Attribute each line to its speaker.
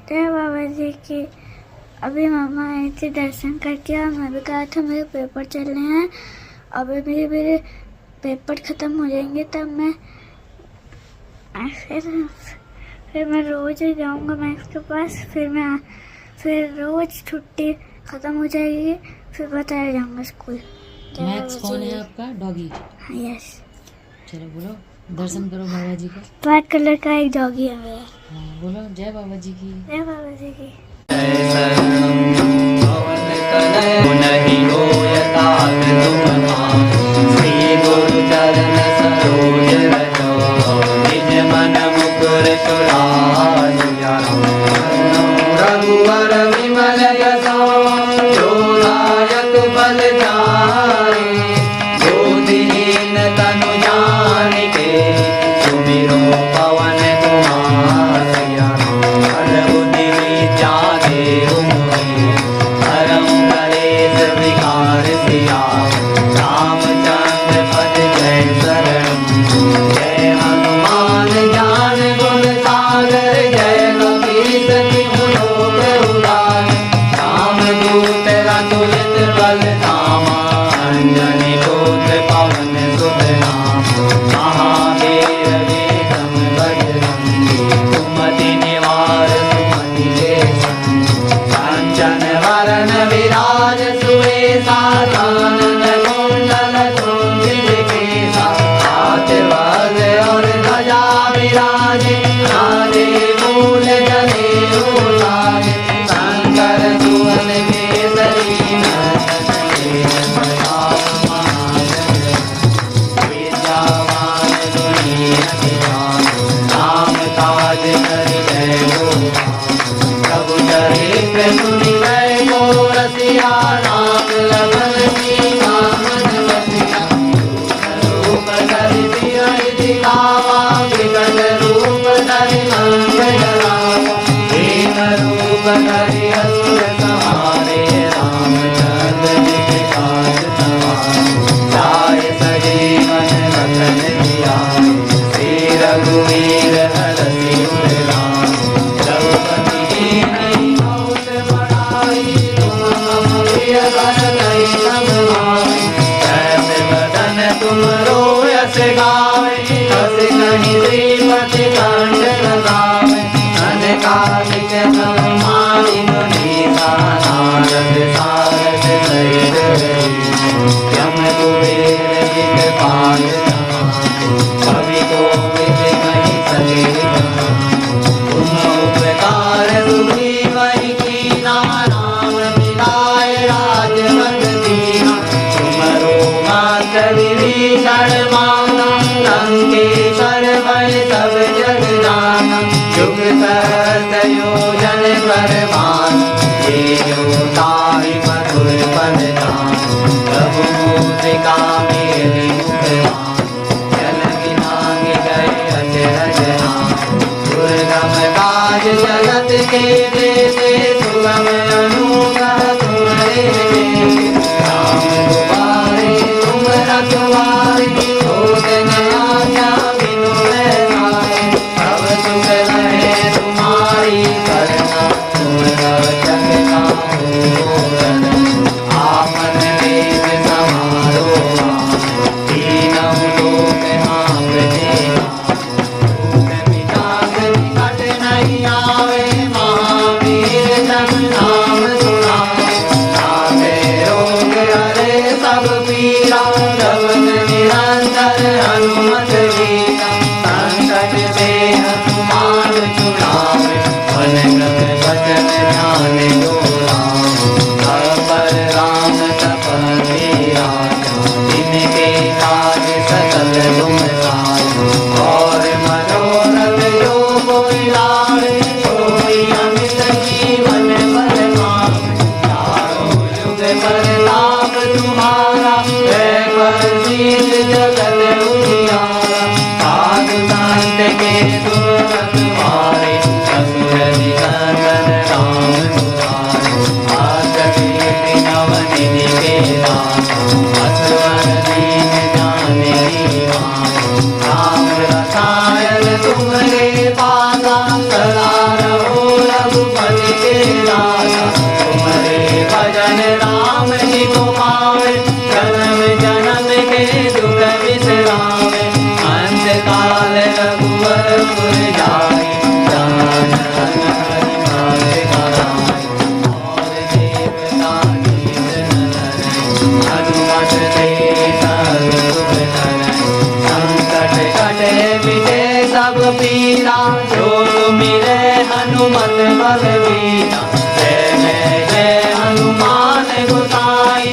Speaker 1: जय बाबा जी की। अभी मम्मा आई थी दर्शन करके और मैं भी कहा था मेरे पेपर चल रहे हैं, अभी मेरे पेपर ख़त्म हो जाएंगे तब मैं फिर मैं रोज़ जाऊंगा मैक्स के पास। फिर रोज़ छुट्टी ख़त्म हो जाएगी, फिर बताया जाऊंगा स्कूल।
Speaker 2: मैक्स कौन है आपका? डॉगी?
Speaker 1: हाँ, यस।
Speaker 2: चलो बोलो, दर्शन करो बाबा जी का।
Speaker 1: व्हाइट कलर का एक डॉगी है मेरा।
Speaker 2: हाँ बोलो, जय बाबा जी की।
Speaker 1: जय बाबा जी की।
Speaker 3: नहीं होयता तुम श्री गुरु चरण सरोज रजो निज मन मुकुर सुराया रघुवर विमल यशो जोदायक बल जाए बुद्धिहीन तनु जानिके सुमिरो पवन कुमार हर बुद्धि विद्या देहु हरम कलेश विकार सिया रामचंद्र पद जय शरण जय हनुमान ज्ञान गुण सागर जय कपीस तिहु लोक उजागर रामदूत अतुलित बल धामा अंजनी पुत्र पवन सुत नाम महावीर विक्रम बजरंगी सुमति निवार सुमति के कांचन वरण विराज सुवेशा कानन कुंडल कुंचित केसा हाथ वज्र और ध्वजा विराजे नारे मूल जनेऊ साजे शंकर सुवन केसरी विद्यावान गुणी नाम ताज कर जय प्रभु चरित्र सुनि गए को रसिया नाम लगन की कामन बसिया रूप धरि सिय दिखावा विकट रूप धरि मंग जरावा एक रूप धरि असुर संहारे रामचंद्र जी के काज सवारे जाय सजीवन लखन जियाए श्री रघुवीर हरषि उर लाए द्रौपदी की नहीं बहुत बड़ाई तुम मम प्रिय भरतहि सब भाई कैसे बदन तुम रोयस गावे हस कहीं श्रीमति कंठ लगावे अनकालिक ब्रह्मादि मुनीसा नारद सारद सहित यम कुबेर दिखपाल कवि कोविद कहि सके तुम उपकार सुखी वही कीना नाम मिलाए राजपद दीना तुमरो मात्र विभीषण माना लंकेश्वर भय सब जग जाना युग सहस्र योजन परमान ये जो ताहि मधुर पद जान प्रभु मुद्रिका मेरि मुख जल गिनांग गए अचरज नाम दुर्गम काज जगत के देते सुगम अनुग्रह तुम्हारे राम दुआरे तुम रखवारे होत न आज्ञा बिनु पैसारे सब सुख रहे तुम्हारी करना तुम रक्षक काहू रन आपन देश समारो तीनों लोक हाँकते निकट नहीं आवे महावीर जन नाम सुनावे नाथे रोग हरे सब पीरा जपत निरंतर हनुमत वीरा संकट से हनुमान छुड़ावे मन क्रम वचन ध्यान जो लावे पर राम तपस्वी राजा जिनके काज सकल तुम साजा और मनोरथ जो कोई लावे सोई अमित जीवन फल पावे चारों युग प्रताप तुम्हारा है प्रसिद्ध जगत उजियारा साधु संत के सुरत मारे असुर निकंदन दुख बिसरावे अंत काल रघुवरपुर जाए जान हरि मारे कराए और देवता हनुमत से सब सुख करे संकट कटे मिटे सब पीरा जो मिले हनुमत बलवीरा जय जय जय हनुमान गोसाई